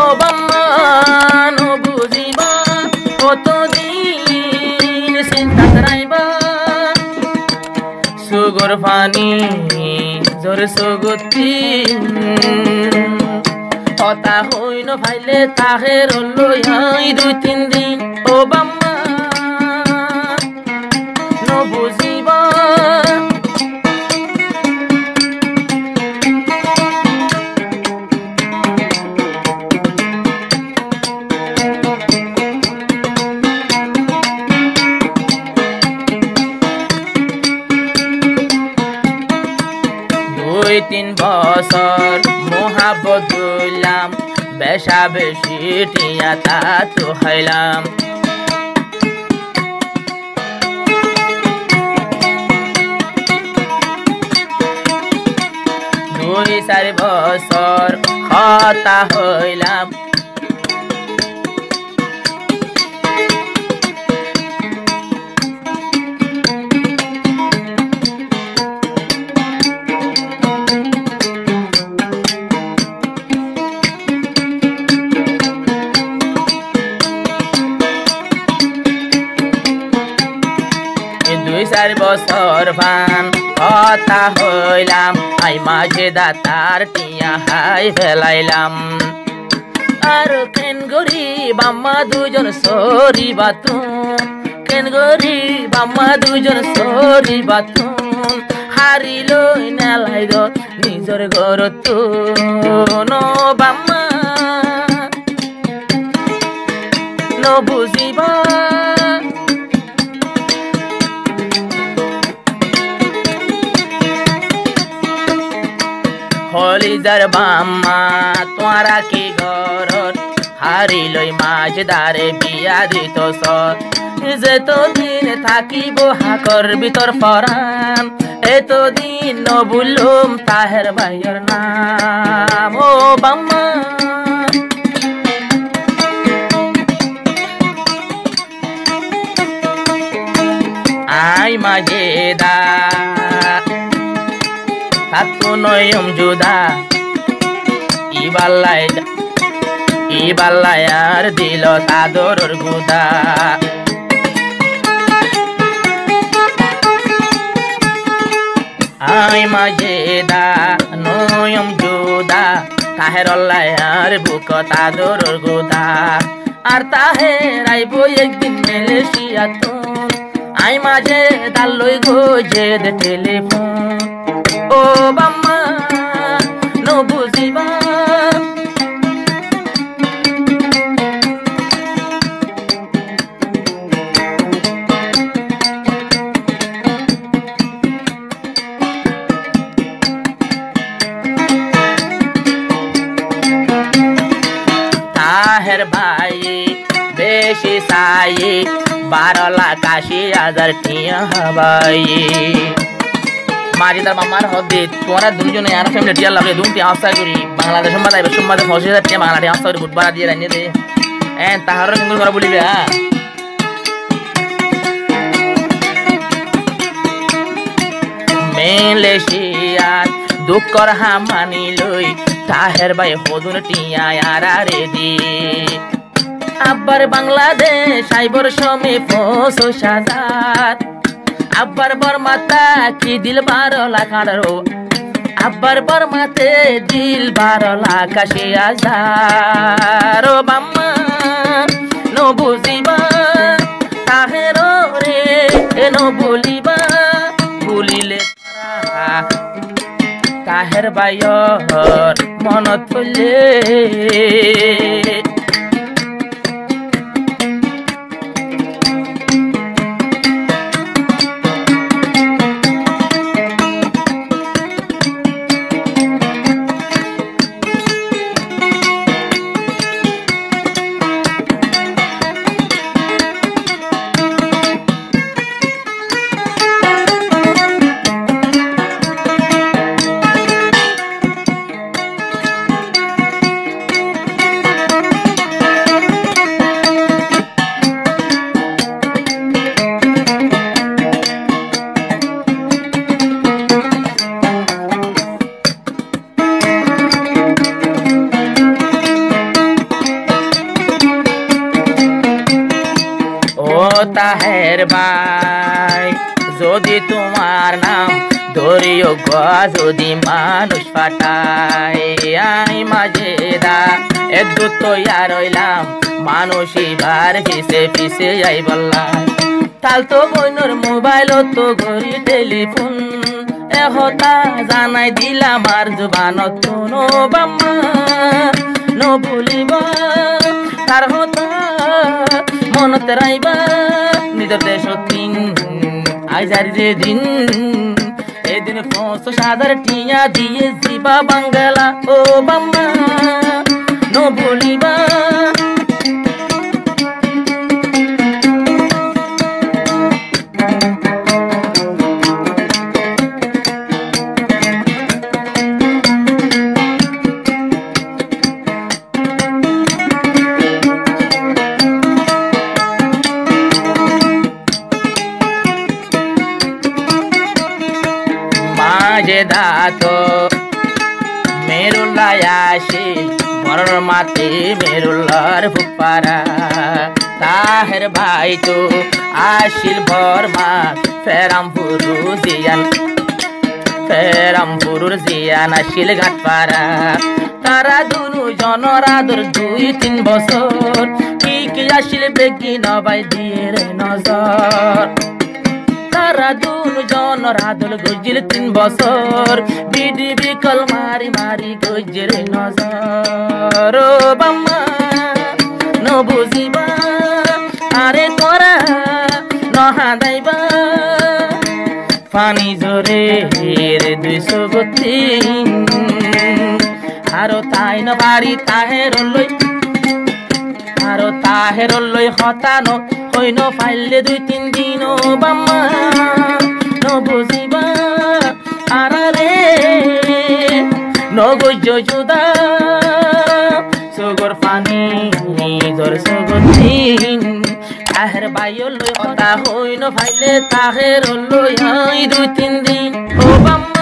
ও বাম্মা বুঝিবা কতদিন চিন্তাত রাইবা সুগর পানি জোর সুগতি কথা হইন ভাইলে তাহে রলই 2-3 দিন ও বাম্মা বুঝিবা 2-3 বছর মহাব্বত হইলাম বেশা বেশি টিয়া তা তো হইলাম 2-4 বছর কথা হইলাম বছর ভান কথা হইলাম আই মাঝে দাতার টিয়া হাই ফেলাইলাম আর কেন গরিব আম্মা দুজন সরি বাতুন কেন গরিব আম্মা দুজন সরি বাতুন হারিল নেলাই নিজর ঘর তো বাম্মা বুঝিবা হলিজার বাম্মা তোরা কি ঘরত হারিলই মাঝ দারে বিয়া দিত যেতদিন থাকিব হাকর ভিতর ফরান এতদিন নবুলুম তাহের ভাইয়ের নাম ও বাম্মা আই মাঝে দা Satu noyum juda Ibalayar dilo tadoror guda Ay majeda noyum juda Taherolayar buko tadoror guda Ar taher aibo ekdin Malaysia tun Ay majeda loi goje de telephone ও বাম্মা বুঝিবা তাহের ভাই বেশি সাই 12,80,000 টিয়া হবাই মারি তার মামার হদে তোরা দুজনে আর ফ্যামিলি টিয়া লাগে দুটি আশা করি বাংলাদেশ সম্বাদ সম্বাদে 50,000 টিয়া বাংলাদেশ আশা করি বুধবার দিয়ে রানিয়ে দে তাহার কিন্তু করা বলিবে মেলেশিয়াত দুঃখর হামানি লই তাহের ভাই হদুন টিয়া আর রে দি আবার বাংলাদেশ আইবর সমে 50,000 আব্বার বর্মাতা কি দিল 12 লাখ আড়ো আব্বার বর্মাতে দিল 12 লাখ 80,000 ও বাম্মা বুঝিবা তাহের রে বলিবা ভুলিলে তাহের বাইর মনত পড়লে তাহের ভাই যদি তোমার নাম ধরিও গো যদি মানুষ পাঠায় আই মাজেদা একটু তৈয়ার হইলাম মানুষ এবার পিছে পিছে যাই বললাম তাল তো বইনর মোবাইল তো ঘড়ি টেলিফোন এহতা জানাই দিলাম আর জবানত নো বাম্মা নো ভুলিব তার হতা মনত রাইবা নিজের দেশ তিন আইজার যে দিন এদিন ৫০০০ টিয়া দিয়ে দিবা বাঙ্গালা ও বাম্মা নো ভুলিবা মাজেদা তো মেরুল্লাহ আসিল বড়র মাতে মেরুল্লার ফুপারা তাহের ভাই তো আসিল বর্মা ফেরামপুরুর জিয়ান আসিল ঘাটপাড়া তারা দুনু জনর আদর ২-৩ বছর কি আসিল বেগি নবাই দিয়ে রে নজর তারা দুনু জনর আদর গজিল ৩ বছর বিডি বিকল মারি মারি গজিল নজর ও বাম্মা নো বুঝিবা আরে তোরা নহাদাইবা পানি জোরে ২৩০ আরো তাই ন বাড়ি তাহের লই হতানো হইন ফাইলে ২-৩ দিন ও বাম্মা ন বুঝিবা আর রে নগজ জুদা সগর পানি ধর সগতিন তাহের বাইও লই হতা হইন ফাইলে তাহের লই ২-৩ দিন ও বাম্মা